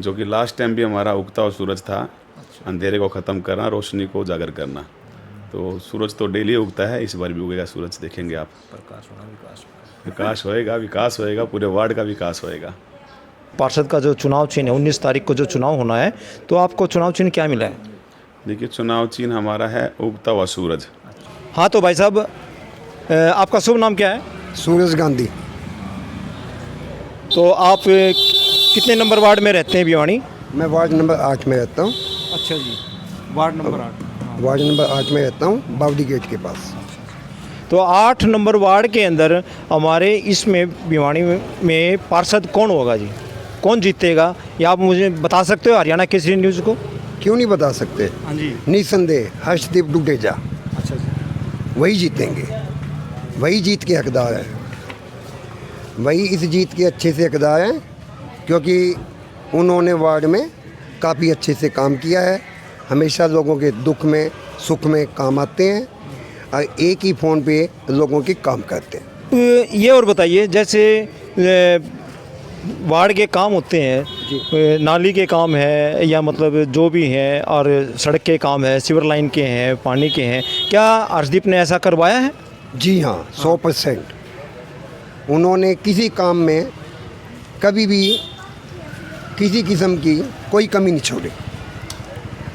जो कि last time भी हमारा उगता हुआ सूरज था। अंधेरे को ख़त्म करना, रोशनी को उजागर करना। तो सूरज तो डेली उगता है, इस बार भी उगेगा सूरज, देखेंगे आप। प्रकाश होना, विकास होना। विकास होएगा, पूरे वार्ड का विकास होएगा। पार्षद का जो चुनाव चिन्ह है 19 तारीख को जो चुनाव होना है, तो आपको चुनाव चिन्ह क्या मिला है? देखिए, चुनाव चिन्ह हमारा है उगता हुआ सूरज। हाँ, तो भाई साहब आपका शुभ नाम क्या है? सूरज गांधी। तो आप कितने नंबर वार्ड में रहते हैं भिवानी? मैं वार्ड नंबर 8 में रहता हूँ। अच्छा जी, वार्ड नंबर 8। वार्ड नंबर 8 में रहता हूँ, बावड़ी गेट के पास। तो 8 नंबर वार्ड के अंदर हमारे इसमें भिवानी में पार्षद कौन होगा जी? कौन जीतेगा, या आप मुझे बता सकते हो हरियाणा केसरी न्यूज़ को? क्यों नहीं बता सकते? हाँ जी। निसंदेह हर्षदीप डुडेजा अच्छा जी। वही जीतेंगे, वही जीत के हकदार है, वही इस जीत के अच्छे से हकदार हैं, क्योंकि उन्होंने वार्ड में काफ़ी अच्छे से काम किया है। हमेशा लोगों के दुख में सुख में काम आते हैं और एक ही फ़ोन पे लोगों के काम करते हैं। ये और बताइए, जैसे वार्ड के काम होते हैं, नाली के काम है या मतलब जो भी है, और सड़क के काम है, सीवर लाइन के हैं, पानी के हैं, क्या हर्षदीप ने ऐसा करवाया है? जी हाँ, 100%। उन्होंने किसी काम में कभी भी किसी किस्म की कोई कमी नहीं छोड़ी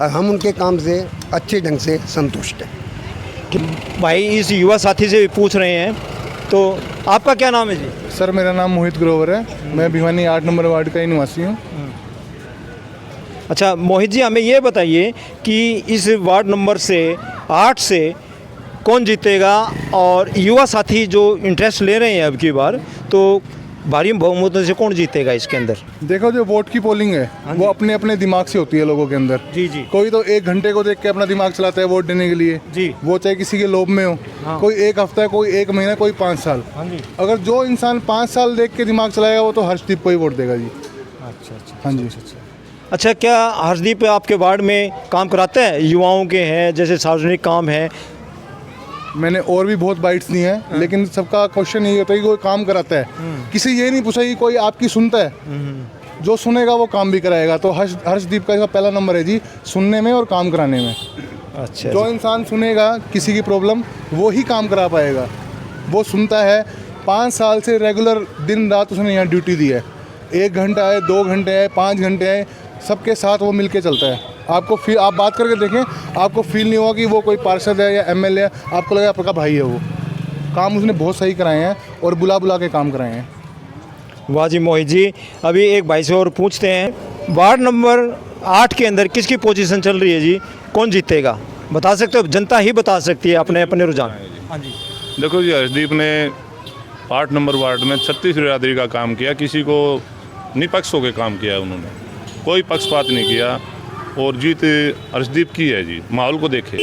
और हम उनके काम से अच्छे ढंग से संतुष्ट हैं। कि भाई इस युवा साथी से पूछ रहे हैं, तो आपका क्या नाम है जी? सर, मेरा नाम मोहित ग्रोवर है। मैं भिवानी 8 नंबर वार्ड का ही निवासी हूँ। अच्छा मोहित जी, हमें ये बताइए कि इस वार्ड नंबर 8 से कौन जीतेगा, और युवा साथी जो इंटरेस्ट ले रहे हैं अब की बार, तो भारी बहुमत से कौन जीतेगा इसके अंदर? देखो, जो वोट की पोलिंग है वो अपने अपने दिमाग से होती है लोगों के अंदर। जी जी। कोई तो 1 घंटे को देख के अपना दिमाग चलाता है वोट देने के लिए जी। वो चाहे किसी के लोभ में हो। हाँ। कोई 1 हफ्ता, कोई 1 महीना, कोई 5 साल। हाँ जी। अगर जो इंसान 5 साल देख के दिमाग चलाएगा वो तो हर्षदीप को ही वोट देगा जी। अच्छा अच्छा। हाँ जी। अच्छा, क्या हर्षदीप आपके वार्ड में काम कराते हैं? युवाओं के हैं, जैसे सार्वजनिक काम है? मैंने और भी बहुत बाइट्स दी हैं, लेकिन सबका क्वेश्चन यही होता है कि कोई काम कराता है। किसी ये नहीं पूछा कि कोई आपकी सुनता है। जो सुनेगा वो काम भी कराएगा। तो हर्षदीप का इसका पहला नंबर है जी, सुनने में और काम कराने में। अच्छा। जो इंसान सुनेगा किसी की प्रॉब्लम, वो ही काम करा पाएगा। वो सुनता है, 5 साल से रेगुलर दिन रात उसने यहाँ ड्यूटी दी है। 1 घंटा है, 2 घंटे है, 5 घंटे है, सबके साथ वो मिलके चलता है। आपको फील, आप बात करके देखें, आपको फील नहीं होगा कि वो कोई पार्षद है या एमएलए है, आपको लगेगा आपका भाई है। वो काम उसने बहुत सही कराए हैं और बुला बुला के काम कराए हैं। वाह जी मोहित जी। अभी एक भाई से और पूछते हैं, वार्ड नंबर 8 के अंदर किसकी पोजीशन चल रही है जी? कौन जीतेगा बता सकते हो? जनता ही बता सकती है अपने अपने रुझान। हाँ जी। देखो जी, हर्षदीप ने 8 नंबर वार्ड में 36 बिरादरी का काम किया। किसी को निपक्ष होकर काम किया उन्होंने, कोई पक्षपात नहीं किया, और जीत हर्षदीप की है जी। माहौल को देखे।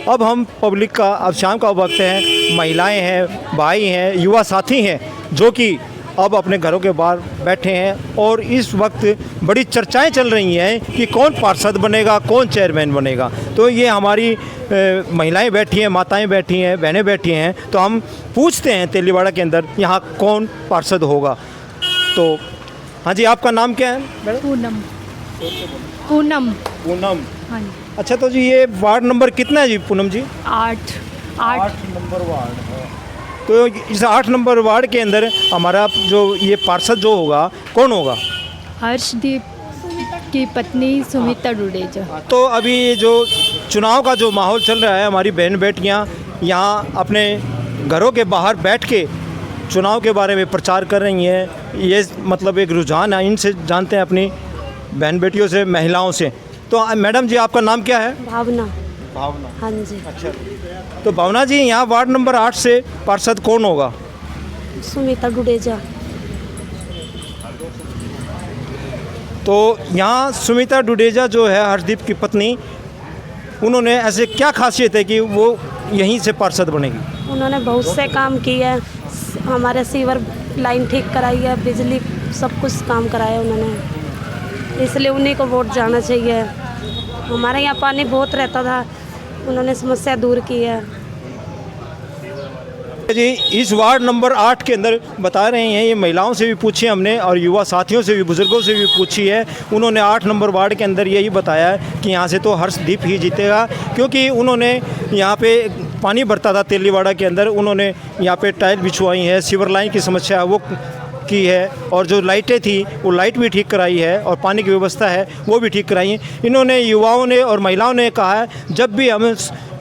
अब हम पब्लिक का, अब शाम का वक्त है, महिलाएं हैं, भाई हैं, युवा साथी हैं, जो कि अब अपने घरों के बाहर बैठे हैं, और इस वक्त बड़ी चर्चाएं चल रही हैं कि कौन पार्षद बनेगा, कौन चेयरमैन बनेगा। तो ये हमारी महिलाएं बैठी हैं, माताएं बैठी हैं, बहनें बैठी हैं, तो हम पूछते हैं तेलीवाड़ा के अंदर यहाँ कौन पार्षद होगा। तो हाँ जी, आपका नाम क्या है मैडम? पूनम। पूनम। पूनम। हाँ जी। अच्छा, तो जी ये वार्ड नंबर कितना है जी पूनम जी? 8 नंबर वार्ड है। तो इस 8 नंबर वार्ड के अंदर हमारा जो ये पार्षद जो होगा, कौन होगा? हर्षदीप की पत्नी सुमिता डुडेजा। तो अभी ये जो चुनाव का जो माहौल चल रहा है, हमारी बहन बेटियां यहाँ अपने घरों के बाहर बैठ के चुनाव के बारे में प्रचार कर रही हैं। ये मतलब एक रुझान है, इनसे जानते हैं, अपनी बहन बेटियों से, महिलाओं से। तो मैडम जी, आपका नाम क्या है? भावना। भावना। हाँ जी। अच्छा, तो भावना जी, यहाँ वार्ड नंबर 8 से पार्षद कौन होगा? सुमिता डुडेजा। तो यहाँ सुमिता डुडेजा जो है हर्षदीप की पत्नी, उन्होंने ऐसे क्या खासियत है कि वो यहीं से पार्षद बनेगी? उन्होंने बहुत से काम किए, हमारे सीवर लाइन ठीक कराई है, बिजली सब कुछ काम कराया उन्होंने, इसलिए उन्हीं को वोट जाना चाहिए। हमारे यहाँ पानी बहुत रहता था, उन्होंने समस्या दूर की है। जी इस वार्ड नंबर 8 के अंदर बता रहे हैं, ये महिलाओं से भी पूछी हमने और युवा साथियों से भी, बुजुर्गों से भी पूछी है। उन्होंने 8 नंबर वार्ड के अंदर यही बताया है कि यहाँ से तो हर्षदीप ही जीतेगा, क्योंकि उन्होंने यहाँ पे पानी भरता था तेलीवाड़ा के अंदर, उन्होंने यहाँ पे टाइल बिछवाई है, सीवर लाइन की समस्या वो की है, और जो लाइटें थी वो लाइट भी ठीक कराई है, और पानी की व्यवस्था है वो भी ठीक कराई है। इन्होंने, युवाओं ने और महिलाओं ने कहा है जब भी हम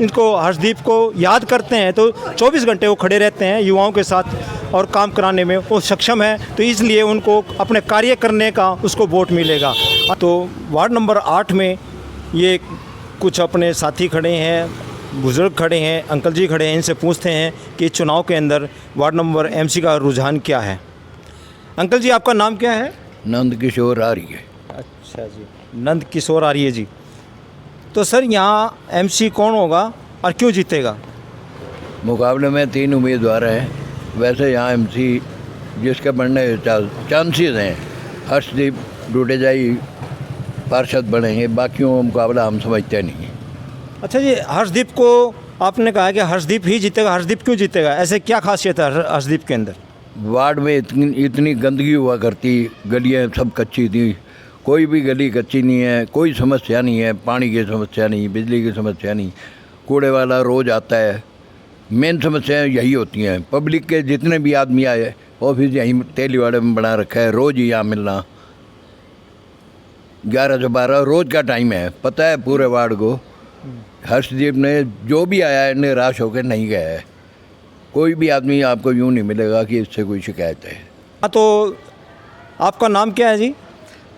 इनको, हर्षदीप को याद करते हैं तो 24 घंटे वो खड़े रहते हैं युवाओं के साथ और काम कराने में वो सक्षम है, तो इसलिए उनको अपने कार्य करने का उसको वोट मिलेगा। तो वार्ड नंबर 8 में ये कुछ अपने साथी खड़े हैं, बुज़ुर्ग खड़े हैं, अंकल जी खड़े हैं, इनसे पूछते हैं कि चुनाव के अंदर वार्ड नंबर एमसी का रुझान क्या है। अंकल जी आपका नाम क्या है? नंद किशोर आर्य। अच्छा जी, नंद किशोर आर्य जी। तो सर यहाँ एमसी कौन होगा और क्यों जीतेगा? मुकाबले में 3 उम्मीदवार हैं। वैसे यहाँ एमसी जिसके बनने चांसेस हैं, हर्षदीप डुडेजा ही पार्षद बनेंगे, बाकियों का मुकाबला हम समझते नहीं। अच्छा जी, हर्षदीप को आपने कहा कि हर्षदीप ही जीतेगा, हर्षदीप क्यों जीतेगा? ऐसे क्या खासियत है हर्षदीप के अंदर? वार्ड में इतनी गंदगी हुआ करती, गलियाँ सब कच्ची थी, कोई भी गली कच्ची नहीं है, कोई समस्या नहीं है, पानी की समस्या नहीं, बिजली की समस्या नहीं, कूड़े वाला रोज़ आता है। मेन समस्याएं यही होती हैं। पब्लिक के जितने भी आदमी आए, ऑफिस यहीं तेलीवाड़े में बना रखा है, रोज़ ही यहाँ मिलना, 11 से 12 रोज़ का टाइम है, पता है पूरे वार्ड को। हर्षदीप ने जो भी आया है निराश होकर नहीं गया है। कोई भी आदमी आपको यूँ नहीं मिलेगा कि इससे कोई शिकायत है। हाँ, तो आपका नाम क्या है जी?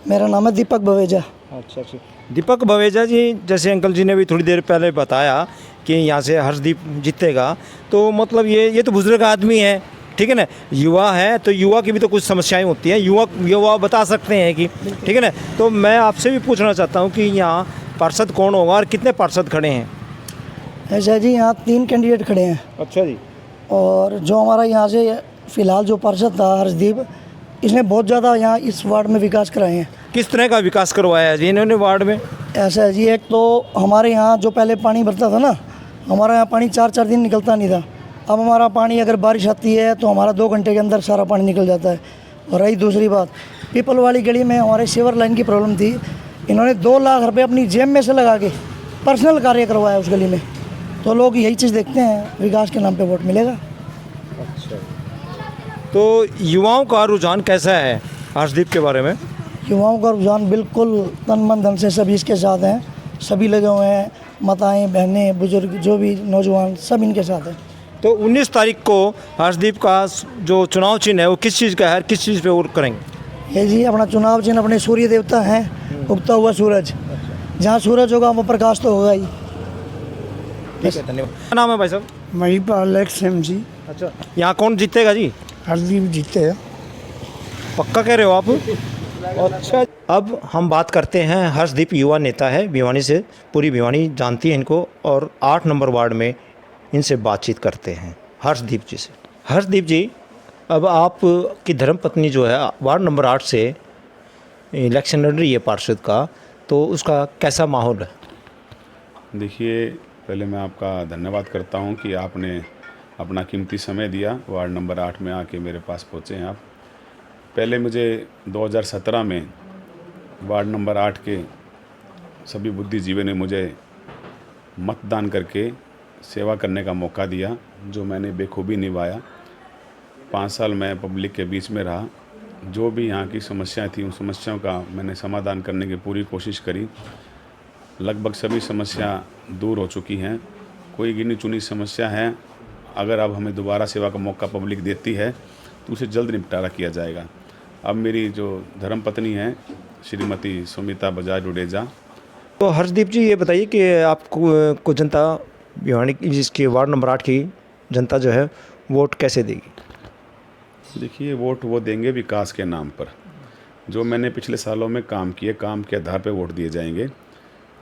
मेरा नाम है दीपक बवेजा। अच्छा अच्छा, दीपक बवेजा जी, जैसे अंकल जी ने भी थोड़ी देर पहले बताया कि यहाँ से हर्षदीप जीतेगा, तो मतलब ये तो बुजुर्ग आदमी है, ठीक है ना, युवा है, तो युवा की भी तो कुछ समस्याएं होती हैं, युवा बता सकते हैं कि, ठीक है ना। तो मैं आपसे भी पूछना चाहता हूँ कि यहाँ पार्षद कौन होगा और कितने पार्षद खड़े हैं? ऐसा जी, यहाँ 3 कैंडिडेट खड़े हैं। अच्छा जी। और जो हमारा यहाँ से फ़िलहाल जो पार्षद था हर्षदीप, इसने बहुत ज़्यादा यहाँ इस वार्ड में विकास कराए हैं। किस तरह का विकास करवाया है जी इन्होंने वार्ड में? ऐसा है जी, एक तो हमारे यहाँ जो पहले पानी भरता था ना, हमारा यहाँ पानी 4-4 दिन निकलता नहीं था। अब हमारा पानी अगर बारिश आती है तो हमारा 2 घंटे के अंदर सारा पानी निकल जाता है। और रही दूसरी बात, पीपल वाली गली में हमारे सीवर लाइन की प्रॉब्लम थी, इन्होंने 2 लाख रुपये अपनी जेब में से लगा के पर्सनल कार्य करवाया उस गली में। तो लोग यही चीज़ देखते हैं, विकास के नाम पे वोट मिलेगा। अच्छा, तो युवाओं का रुझान कैसा है हर्षदीप के बारे में? युवाओं का रुझान बिल्कुल तन मन धन से सभी इसके साथ हैं, सभी लगे हुए हैं, माताएं, बहनें, बुजुर्ग, जो भी नौजवान, सब इनके साथ हैं। तो 19 तारीख को हर्षदीप का जो चुनाव चिन्ह है वो किस चीज़ का है, किस चीज़ पे वोट करेंगे? ये जी अपना चुनाव चिन्ह अपने सूर्य देवता हैं, उगता हुआ सूरज। जहाँ सूरज होगा वो प्रकाश तो होगा ही। ठीक है, धन्यवाद। क्या नाम है भाई साहब? महिपाल एम जी। अच्छा, यहाँ कौन जीतेगा जी? हरदीप जीते हैं। पक्का कह रहे हो आप? अच्छा, अब हम बात करते हैं, हर्षदीप युवा नेता है भिवानी से, पूरी भिवानी जानती है इनको, और 8 नंबर वार्ड में इनसे बातचीत करते हैं हर्षदीप जी से। हर्षदीप जी, अब आप की धर्मपत्नी जो है वार्ड नंबर 8 से इलेक्शन लड़ रही है पार्षद का, तो उसका कैसा माहौल है? देखिए, पहले मैं आपका धन्यवाद करता हूं कि आपने अपना कीमती समय दिया, वार्ड नंबर 8 में आके मेरे पास पहुंचे हैं आप। पहले मुझे 2017 में वार्ड नंबर 8 के सभी बुद्धिजीवी ने मुझे मतदान करके सेवा करने का मौका दिया, जो मैंने बेखूबी निभाया। 5 साल मैं पब्लिक के बीच में रहा, जो भी यहाँ की समस्याएं थी उन समस्याओं का मैंने समाधान करने की पूरी कोशिश करी। लगभग सभी समस्या दूर हो चुकी हैं। कोई गिनी चुनी समस्या है, अगर अब हमें दोबारा सेवा का मौका पब्लिक देती है तो उसे जल्द निपटारा किया जाएगा। अब मेरी जो धर्मपत्नी है श्रीमती सुमिता बजाज डुडेजा। तो हर्षदीप जी, ये बताइए कि आपको जनता भिवानी जिसके वार्ड नंबर 8 की जनता जो है वोट कैसे देगी? देखिए, वोट वो देंगे विकास के नाम पर। जो मैंने पिछले सालों में काम किए, काम के आधार पर वोट दिए जाएंगे।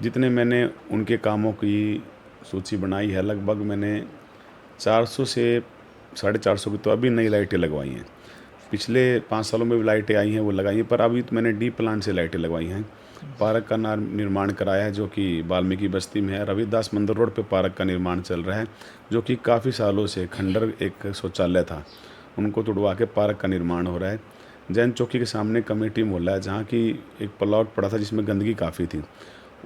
जितने मैंने उनके कामों की सूची बनाई है, लगभग मैंने 400 से 450 की तो अभी नई लाइटें लगवाई हैं। पिछले 5 सालों में भी लाइटें आई हैं, वो लगाई हैं, पर अभी तो मैंने डी प्लान से लाइटें लगवाई हैं। पार्क का निर्माण कराया है, जो कि वाल्मीकि बस्ती में है। रविदास मंदिर रोड पे पार्क का निर्माण चल रहा है, जो कि काफ़ी सालों से खंडर एक शौचालय था, उनको तुड़वा के पार्क का निर्माण हो रहा है। जैन चौकी के सामने कमेटी मोहल्ला है, जहाँ की एक प्लॉट पड़ा था जिसमें गंदगी काफ़ी थी,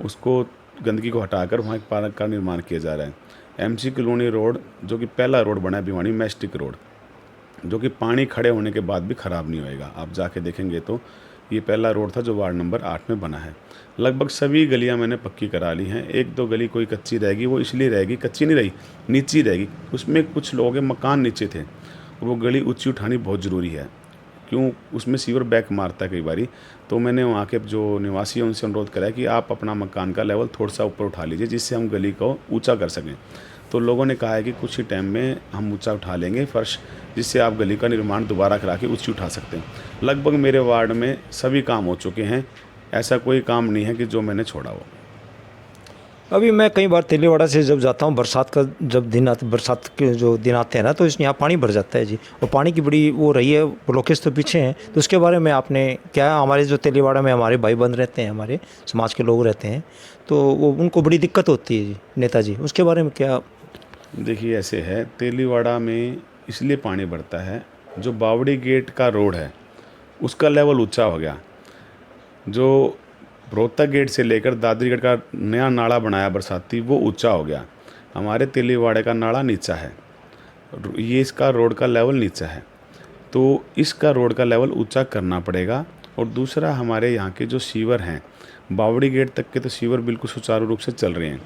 उसको गंदगी को हटाकर वहाँ एक पार्क का निर्माण किया जा रहा है। एमसी कॉलोनी रोड, जो कि पहला रोड बना है भिवानी मैस्टिक रोड, जो कि पानी खड़े होने के बाद भी ख़राब नहीं होएगा। आप जाके देखेंगे तो ये पहला रोड था जो वार्ड नंबर 8 में बना है। लगभग सभी गलियां मैंने पक्की करा ली हैं। एक दो गली कोई कच्ची रहेगी, वो इसलिए रहेगी, कच्ची नहीं रही, नीची रहेगी। उसमें कुछ लोगों के मकान नीचे थे और वो गली ऊंची उठानी बहुत ज़रूरी है। क्यों, उसमें सीवर बैक मारता है कई बारी। तो मैंने वहाँ के जो निवासी हैं उनसे अनुरोध करा कि आप अपना मकान का लेवल थोड़ा सा ऊपर उठा लीजिए, जिससे हम गली को ऊंचा कर सकें। तो लोगों ने कहा है कि कुछ ही टाइम में हम ऊंचा उठा लेंगे फर्श, जिससे आप गली का निर्माण दोबारा करा के ऊंची उठा सकते हैं। लगभग मेरे वार्ड में सभी काम हो चुके हैं, ऐसा कोई काम नहीं है कि जो मैंने छोड़ा हो। अभी मैं कई बार तेलीवाड़ा से जब जाता हूँ, बरसात का जब दिन आते, बरसात के जो दिन आते हैं ना, तो इस यहाँ पानी भर जाता है जी, और पानी की बड़ी वो रही है, ब्लॉकेज तो पीछे हैं। तो उसके बारे में आपने क्या, हमारे जो तेलीवाड़ा में हमारे भाई बंद रहते हैं, हमारे समाज के लोग रहते हैं, तो वो उनको बड़ी दिक्कत होती है जी नेताजी, उसके बारे में क्या? देखिए ऐसे है, तेलीवाड़ा में इसलिए पानी बढ़ता है, जो बावड़ी गेट का रोड है उसका लेवल ऊंचा हो गया। जो रोहतक गेट से लेकर दादरी गेट का नया नाला बनाया बरसाती, वो ऊंचा हो गया। हमारे तेलीवाड़े का नाला नीचा है, ये इसका रोड का लेवल नीचा है, तो इसका रोड का लेवल ऊंचा करना पड़ेगा। और दूसरा, हमारे यहाँ के जो सीवर हैं, बावड़ी गेट तक के तो सीवर बिल्कुल सुचारू रूप से चल रहे हैं।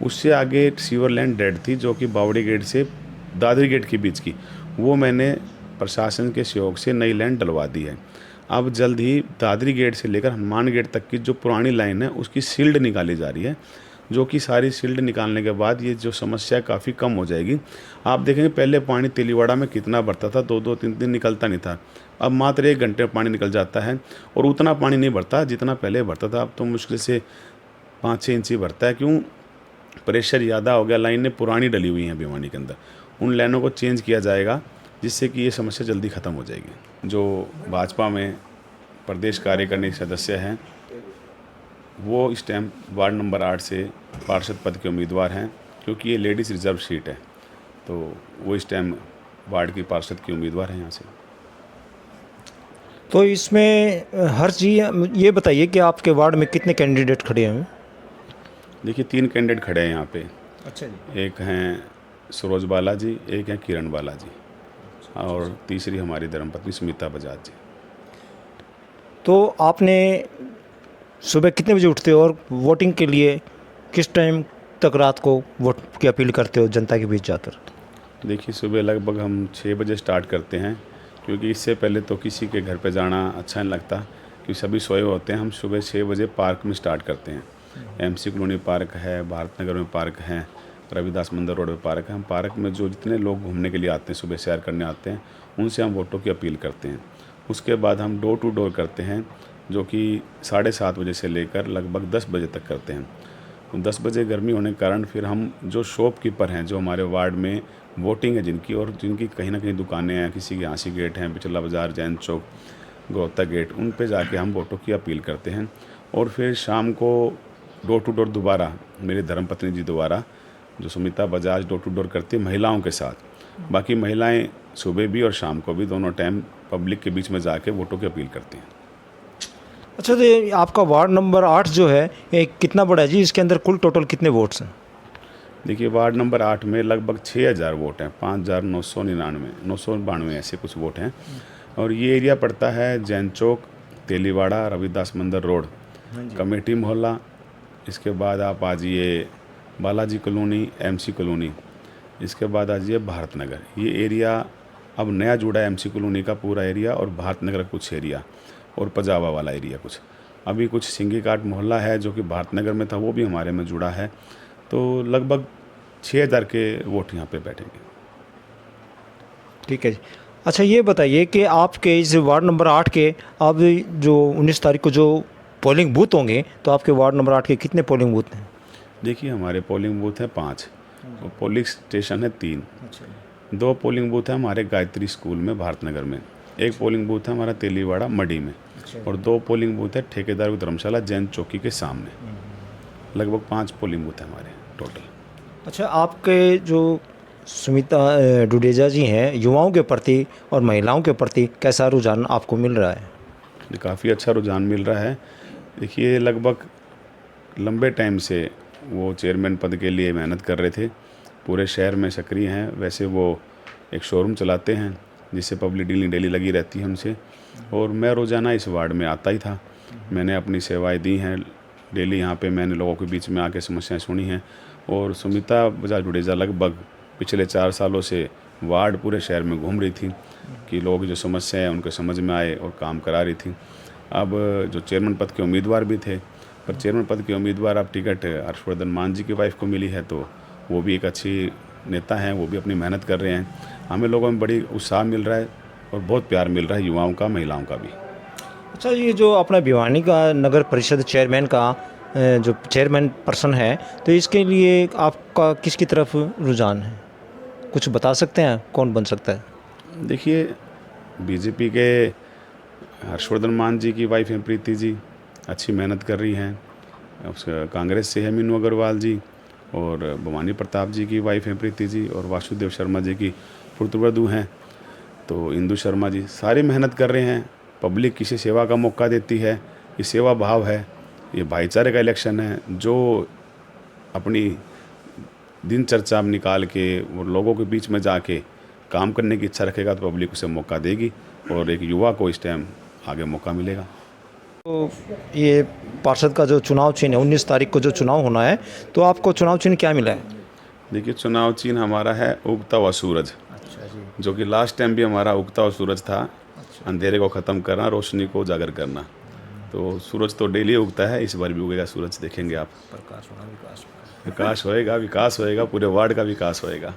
उससे आगे सीवर लाइन डेड थी, जो कि बावड़ी गेट से दादरी गेट के बीच की, वो मैंने प्रशासन के सहयोग से नई लाइन डलवा दी है। अब जल्द ही दादरी गेट से लेकर हनुमान गेट तक की जो पुरानी लाइन है उसकी सील्ड निकाली जा रही है, जो कि सारी सील्ड निकालने के बाद ये जो समस्या काफ़ी कम हो जाएगी। आप देखेंगे पहले पानी तेलीवाड़ा में कितना बढ़ता था, 2-2 3-3 निकलता नहीं था। अब मात्र 1 घंटे में पानी निकल जाता है, और उतना पानी नहीं बढ़ता जितना पहले बढ़ता था। अब तो मुश्किल से 5-6 इंच ही बढ़ता है। क्यों, प्रेशर ज़्यादा हो गया, लाइनें पुरानी डली हुई हैं भिवानी के अंदर, उन लाइनों को चेंज किया जाएगा, जिससे कि ये समस्या जल्दी ख़त्म हो जाएगी। जो भाजपा में प्रदेश कार्यकारिणी सदस्य हैं, वो इस टाइम वार्ड नंबर 8 से पार्षद पद के उम्मीदवार हैं, क्योंकि ये लेडीज़ रिजर्व सीट है, तो वो इस टाइम वार्ड की पार्षद की उम्मीदवार हैं यहाँ से। तो इसमें हर चीज़ ये बताइए कि आपके वार्ड में कितने कैंडिडेट खड़े हैं? देखिए 3 कैंडिडेट खड़े हैं यहाँ पे। अच्छा जी। एक हैं सरोज बालाजी, एक हैं किरण बालाजी, और तीसरी हमारी धर्मपत्नी सुमिता बजाज जी। तो आपने सुबह कितने बजे उठते हो और वोटिंग के लिए किस टाइम तक रात को वोट की अपील करते हो जनता के बीच जाकर? देखिए सुबह लगभग हम 6 बजे स्टार्ट करते हैं, क्योंकि इससे पहले तो किसी के घर पे जाना अच्छा नहीं लगता, क्योंकि सभी सोए होते हैं। हम सुबह 6 बजे पार्क में स्टार्ट करते हैं। एमसी कॉलोनी पार्क है, भारत नगर में पार्क है, रविदास मंदिर रोड में पार्क है। हम पार्क में जो जितने लोग घूमने के लिए आते हैं, सुबह सैर करने आते हैं, उनसे हम वोटों की अपील करते हैं। उसके बाद हम डोर टू डोर करते हैं, जो कि 7:30 बजे से लेकर लगभग 10 बजे तक करते हैं। तो 10 बजे गर्मी होने के कारण फिर हम जो शॉपकीपर हैं, जो हमारे वार्ड में वोटिंग है जिनकी, और जिनकी कहीं ना कहीं दुकानें हैं, किसी के आंसी गेट हैं, बिचला बाज़ार, जैन चौक, गौता गेट, उन पे जाके हम वोटों की अपील करते हैं। और फिर शाम को डोर टू डोर दोबारा मेरी धर्मपत्नी जी द्वारा, जो Sumita Bajaj, door to door करती है महिलाओं के साथ। बाकी महिलाएं सुबह भी और शाम को भी दोनों टाइम पब्लिक के बीच में जाके वोटों की अपील करती हैं। अच्छा, तो ये आपका वार्ड नंबर 8 जो है ये कितना बड़ा है जी? इसके अंदर कुल टोटल कितने वोट्स हैं? देखिए वार्ड नंबर 8 में लगभग 6000 वोट हैं, 5999 ऐसे कुछ वोट हैं। और ये एरिया पड़ता है जैन चौक, तेलीवाड़ा, रविदास मंदिर रोड, कमेटी मोहल्ला। इसके बाद आप आ जाइए बालाजी कॉलोनी, एमसी कॉलोनी, इसके बाद आ जाइए भारत नगर। ये एरिया अब नया जुड़ा है, एमसी कॉलोनी का पूरा एरिया और भारत नगर का कुछ एरिया और पजावा वाला एरिया कुछ। अभी कुछ सिंगी काट मोहल्ला है जो कि भारत नगर में था, वो भी हमारे में जुड़ा है। तो लगभग 6000 के वोट यहाँ पे बैठेंगे। ठीक है जी। अच्छा, ये बताइए कि आपके इस वार्ड नंबर 8 के अब जो 19 तारीख को जो पोलिंग बूथ होंगे, तो आपके वार्ड नंबर 8 के कितने पोलिंग बूथ हैं? देखिए हमारे पोलिंग बूथ हैं 5 और पोलिंग स्टेशन है 3। 2 पोलिंग बूथ है हमारे गायत्री स्कूल में भारत नगर में, एक पोलिंग बूथ है हमारा तेलीवाड़ा मडी में, और 2 पोलिंग बूथ है ठेकेदार की धर्मशाला जैन चौकी के सामने। लगभग 5 पोलिंग बूथ है हमारे टोटल। अच्छा, आपके जो सुमिता डुडेजा जी हैं, युवाओं के प्रति और महिलाओं के प्रति कैसा रुझान आपको मिल रहा है? काफ़ी अच्छा रुझान मिल रहा है। देखिए, लगभग लंबे टाइम से वो चेयरमैन पद के लिए मेहनत कर रहे थे, पूरे शहर में सक्रिय हैं। वैसे वो एक शोरूम चलाते हैं जिससे पब्लिक डीलिंग डेली लगी रहती है हमसे, और मैं रोज़ाना इस वार्ड में आता ही था। मैंने अपनी सेवाएं दी हैं डेली यहाँ पे, मैंने लोगों के बीच में आके समस्याएं सुनी हैं। और सुमिता बजाज डुडेजा लगभग पिछले 4 सालों से वार्ड पूरे शहर में घूम रही थी कि लोगों की जो समस्याएं हैं उनके समझ में आए और काम करा रही थी। अब जो चेयरमैन पद के उम्मीदवार भी थे, पर चेयरमैन पद के उम्मीदवार अब टिकट हर्षवर्धन मान जी की वाइफ को मिली है, तो वो भी एक अच्छी नेता हैं, वो भी अपनी मेहनत कर रहे हैं। हमें लोगों में बड़ी उत्साह मिल रहा है और बहुत प्यार मिल रहा है, युवाओं का, महिलाओं का भी। अच्छा, ये जो अपना भिवानी का नगर परिषद चेयरमैन का जो चेयरमैन पर्सन है, तो इसके लिए आपका किसकी तरफ रुझान है? कुछ बता सकते हैं कौन बन सकता है? देखिए, बीजेपी के हर्षवर्धन मान जी की वाइफ हैं प्रीति जी, अच्छी मेहनत कर रही हैं। उसका कांग्रेस से है मीनू अग्रवाल जी, और भवानी प्रताप जी की वाइफ हैं प्रीति जी, और वासुदेव शर्मा जी की पुत्रवधू हैं तो इंदु शर्मा जी। सारी मेहनत कर रहे हैं। पब्लिक किसी सेवा का मौका देती है, ये सेवा भाव है, ये भाईचारे का इलेक्शन है। जो अपनी दिनचर्या में निकाल के वो लोगों के बीच में जाके काम करने की इच्छा रखेगा तो पब्लिक उसे मौका देगी, और एक युवा को इस टाइम आगे मौका मिलेगा। तो ये पार्षद का जो चुनाव चिन्ह है, 19 तारीख को जो चुनाव होना है, तो आपको चुनाव चिन्ह क्या मिला है? देखिए, चुनाव चिन्ह हमारा है उगता हुआ सूरज। अच्छा जी। जो कि लास्ट टाइम भी हमारा उगता हुआ सूरज था। अच्छा। अंधेरे को ख़त्म करना, रोशनी को उजागर करना। तो सूरज तो डेली उगता है, इस बार भी उगेगा सूरज, देखेंगे आप। प्रकाश होगा, विकास होगा, पूरे वार्ड का विकास होएगा।